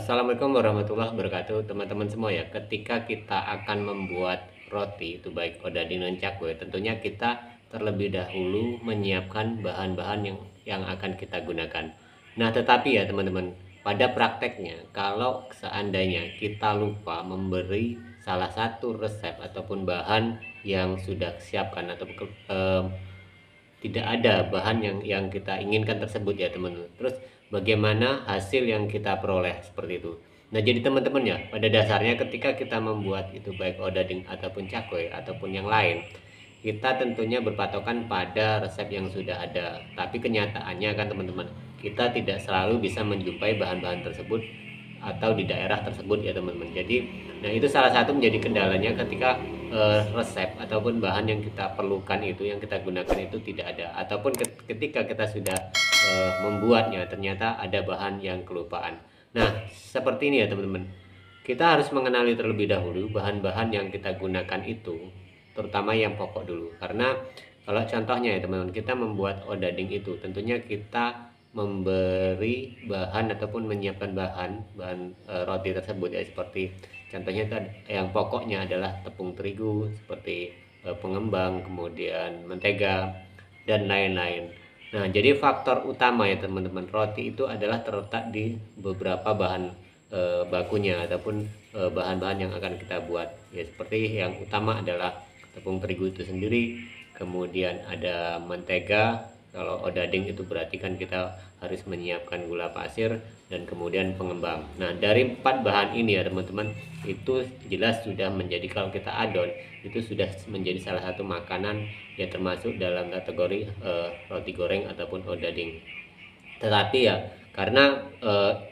Assalamualaikum warahmatullahi wabarakatuh, teman-teman semua ya. Ketika kita akan membuat roti, itu baik odading dan cakwe, tentunya kita terlebih dahulu menyiapkan bahan-bahan yang akan kita gunakan. Nah, tetapi ya teman-teman, pada prakteknya, kalau seandainya kita lupa memberi salah satu resep ataupun bahan yang sudah siapkan atau tidak ada bahan yang kita inginkan tersebut ya teman-teman. Terus bagaimana hasil yang kita peroleh seperti itu. Nah, jadi teman-teman ya, pada dasarnya ketika kita membuat itu baik odading ataupun cakwe ataupun yang lain, kita tentunya berpatokan pada resep yang sudah ada. Tapi kenyataannya kan teman-teman, kita tidak selalu bisa menjumpai bahan-bahan tersebut atau di daerah tersebut ya teman-teman. Jadi, nah itu salah satu menjadi kendalanya ketika resep ataupun bahan yang kita perlukan itu yang kita gunakan itu tidak ada, ataupun ketika kita sudah membuatnya ternyata ada bahan yang kelupaan. Nah, seperti ini ya teman-teman. Kita harus mengenali terlebih dahulu bahan-bahan yang kita gunakan itu, terutama yang pokok dulu. Karena kalau contohnya ya teman-teman, kita membuat odading itu tentunya kita memberi bahan ataupun menyiapkan bahan roti tersebut ya, seperti contohnya itu yang pokoknya adalah tepung terigu seperti pengembang, kemudian mentega dan lain-lain. Nah, jadi faktor utama ya teman-teman, roti itu adalah terletak di beberapa bahan bakunya ataupun bahan-bahan yang akan kita buat ya, seperti yang utama adalah tepung terigu itu sendiri, kemudian ada mentega. Kalau odading itu berarti kan kita harus menyiapkan gula pasir dan kemudian pengembang. Nah, dari 4 bahan ini ya teman-teman, itu jelas sudah menjadi, kalau kita adon itu sudah menjadi salah satu makanan yang termasuk dalam kategori roti goreng ataupun odading. Tetapi ya karena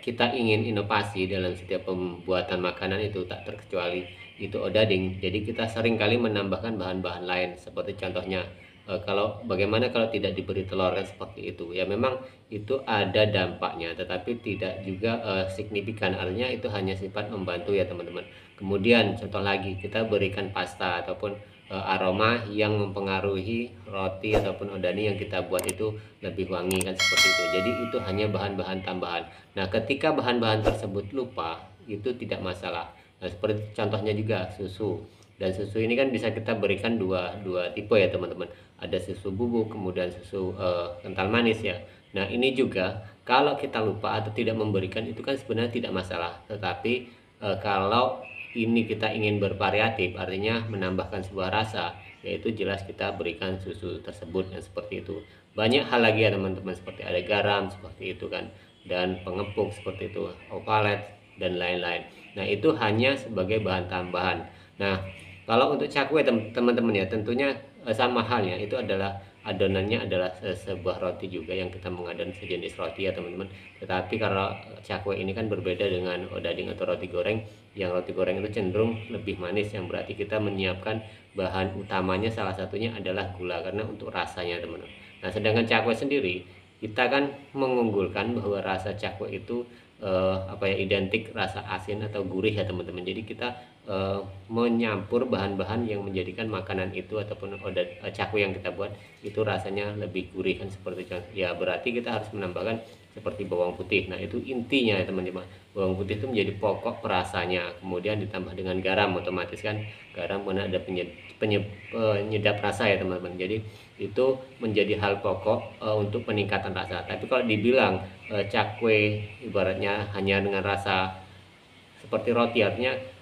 kita ingin inovasi dalam setiap pembuatan makanan itu, tak terkecuali itu odading, jadi kita seringkali menambahkan bahan-bahan lain, seperti contohnya kalau bagaimana kalau tidak diberi telur kan, seperti itu ya. Memang itu ada dampaknya tetapi tidak juga signifikan, artinya itu hanya sifat membantu ya teman-teman. Kemudian contoh lagi, kita berikan pasta ataupun aroma yang mempengaruhi roti ataupun odading yang kita buat itu lebih wangi kan, seperti itu. Jadi itu hanya bahan-bahan tambahan. Nah, ketika bahan-bahan tersebut lupa itu tidak masalah. Nah, seperti contohnya juga susu. Dan susu ini kan bisa kita berikan dua tipe ya teman-teman. Ada susu bubuk, kemudian susu kental manis ya. Nah, ini juga kalau kita lupa atau tidak memberikan itu kan sebenarnya tidak masalah. Tetapi kalau ini kita ingin bervariatif, artinya menambahkan sebuah rasa, yaitu jelas kita berikan susu tersebut yang seperti itu. Banyak hal lagi ya teman-teman, seperti ada garam seperti itu kan, dan pengepuk seperti itu, ovalet dan lain-lain. Nah, itu hanya sebagai bahan tambahan. Nah, kalau untuk cakwe teman-teman ya, tentunya sama halnya, itu adalah adonannya adalah sebuah roti juga yang kita mengadon sejenis roti ya teman-teman. Tetapi kalau cakwe ini kan berbeda dengan odading atau roti goreng. Yang roti goreng itu cenderung lebih manis, yang berarti kita menyiapkan bahan utamanya salah satunya adalah gula karena untuk rasanya teman-teman. Nah, sedangkan cakwe sendiri kita kan mengunggulkan bahwa rasa cakwe itu identik rasa asin atau gurih ya teman-teman. Jadi kita menyampur bahan-bahan yang menjadikan makanan itu ataupun cakwe yang kita buat itu rasanya lebih gurih kan, seperti contoh ya, berarti kita harus menambahkan seperti bawang putih. Nah, itu intinya ya teman-teman, bawang putih itu menjadi pokok perasanya, kemudian ditambah dengan garam, otomatis kan garam mana ada penyedap rasa ya teman-teman. Jadi itu menjadi hal pokok untuk peningkatan rasa. Tapi kalau dibilang cakwe ibaratnya hanya dengan rasa seperti roti, artinya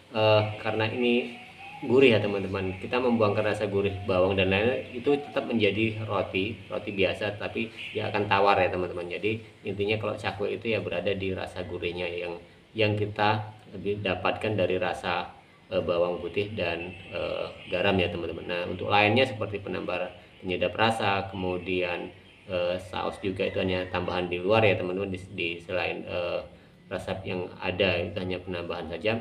karena ini gurih ya teman-teman, kita membuangkan rasa gurih bawang dan lain-lain, itu tetap menjadi roti biasa, tapi dia akan tawar ya teman-teman. Jadi intinya kalau cakwe itu ya berada di rasa gurihnya yang kita lebih dapatkan dari rasa bawang putih dan garam ya teman-teman. Nah, untuk lainnya seperti penambah penyedap rasa, kemudian saus juga itu hanya tambahan di luar ya teman-teman, di selain resep yang ada itu hanya penambahan saja.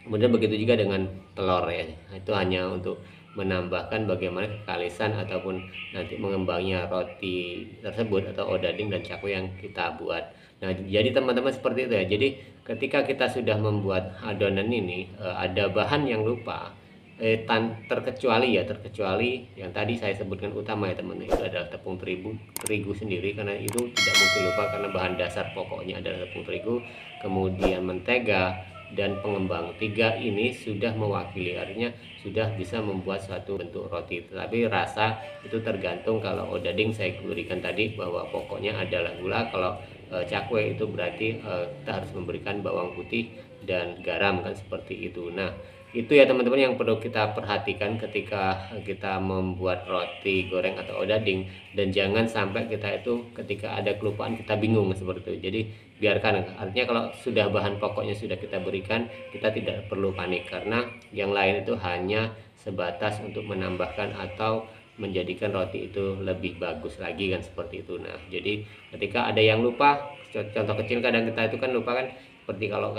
Kemudian begitu juga dengan telur ya, itu hanya untuk menambahkan bagaimana kekalisan ataupun nanti mengembangnya roti tersebut atau odading dan cakwe yang kita buat. Nah, jadi teman-teman seperti itu ya. Jadi ketika kita sudah membuat adonan ini ada bahan yang lupa, terkecuali yang tadi saya sebutkan utama ya teman, itu adalah tepung terigu sendiri, karena itu tidak mungkin lupa karena bahan dasar pokoknya adalah tepung terigu, kemudian mentega dan pengembang. Tiga ini sudah mewakili, artinya sudah bisa membuat suatu bentuk roti. Tetapi rasa itu tergantung. Kalau odading saya berikan tadi bahwa pokoknya adalah gula, kalau cakwe itu berarti kita harus memberikan bawang putih dan garam, kan seperti itu. Nah, itu ya teman-teman yang perlu kita perhatikan ketika kita membuat roti goreng atau odading, dan jangan sampai kita itu ketika ada kelupaan kita bingung seperti itu. Jadi biarkan, artinya kalau sudah bahan pokoknya sudah kita berikan, kita tidak perlu panik, karena yang lain itu hanya sebatas untuk menambahkan atau menjadikan roti itu lebih bagus lagi, kan seperti itu. Nah, jadi ketika ada yang lupa, contoh kecil kadang kita itu kan lupa kan, seperti kalau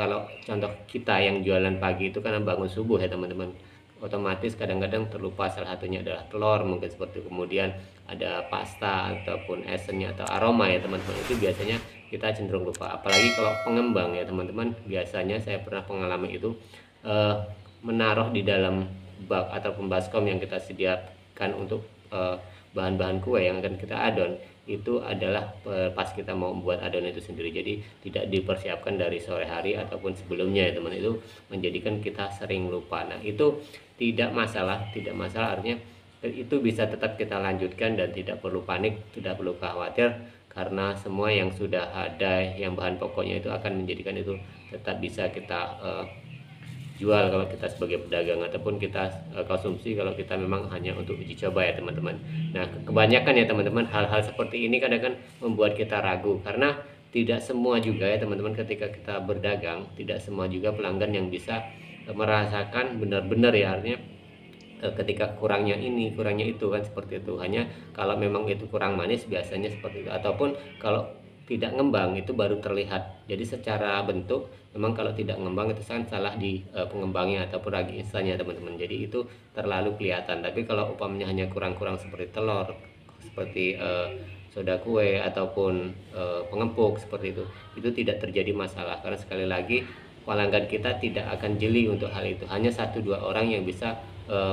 contoh kita yang jualan pagi itu karena bangun subuh ya teman-teman, otomatis kadang-kadang terlupa salah satunya adalah telur mungkin seperti itu. Kemudian ada pasta ataupun esennya atau aroma ya teman-teman, itu biasanya kita cenderung lupa. Apalagi kalau pengembang ya teman-teman, biasanya saya pernah pengalaman itu menaruh di dalam bak ataupun baskom yang kita sediakan untuk bahan-bahan kue yang akan kita adon, itu adalah pas kita mau membuat adonan itu sendiri. Jadi tidak dipersiapkan dari sore hari ataupun sebelumnya ya teman, itu menjadikan kita sering lupa. Nah, itu tidak masalah artinya itu bisa tetap kita lanjutkan dan tidak perlu panik, tidak perlu khawatir, karena semua yang sudah ada yang bahan pokoknya itu akan menjadikan itu tetap bisa kita jual kalau kita sebagai pedagang, ataupun kita konsumsi kalau kita memang hanya untuk uji coba ya teman-teman. Nah, kebanyakan ya teman-teman, hal-hal seperti ini kadang kan membuat kita ragu, karena tidak semua juga ya teman-teman, ketika kita berdagang tidak semua juga pelanggan yang bisa merasakan benar-benar ya, artinya ketika kurangnya ini kurangnya itu, kan seperti itu. Hanya kalau memang itu kurang manis biasanya seperti itu, ataupun kalau tidak ngembang itu baru terlihat. Jadi secara bentuk memang kalau tidak ngembang itu kan salah di pengembangnya ataupun ragi instannya teman-teman, jadi itu terlalu kelihatan. Tapi kalau umpamanya hanya kurang-kurang seperti telur, seperti soda kue ataupun pengepuk seperti itu tidak terjadi masalah, karena sekali lagi pelanggan kita tidak akan jeli untuk hal itu. Hanya 1-2 orang yang bisa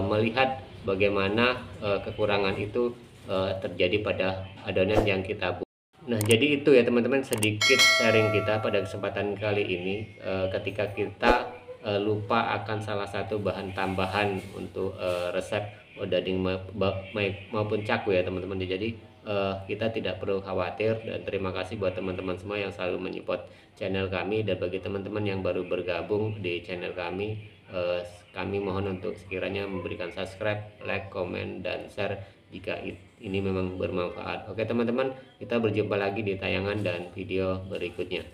melihat bagaimana kekurangan itu terjadi pada adonan yang kita buat. Nah, jadi itu ya teman-teman, sedikit sharing kita pada kesempatan kali ini ketika kita lupa akan salah satu bahan tambahan untuk resep odading maupun cakwe ya teman-teman. Jadi kita tidak perlu khawatir, dan terima kasih buat teman-teman semua yang selalu menyupport channel kami. Dan bagi teman-teman yang baru bergabung di channel kami, kami mohon untuk sekiranya memberikan subscribe, like, komen, dan share jika ini memang bermanfaat. Oke teman-teman, kita berjumpa lagi di tayangan dan video berikutnya.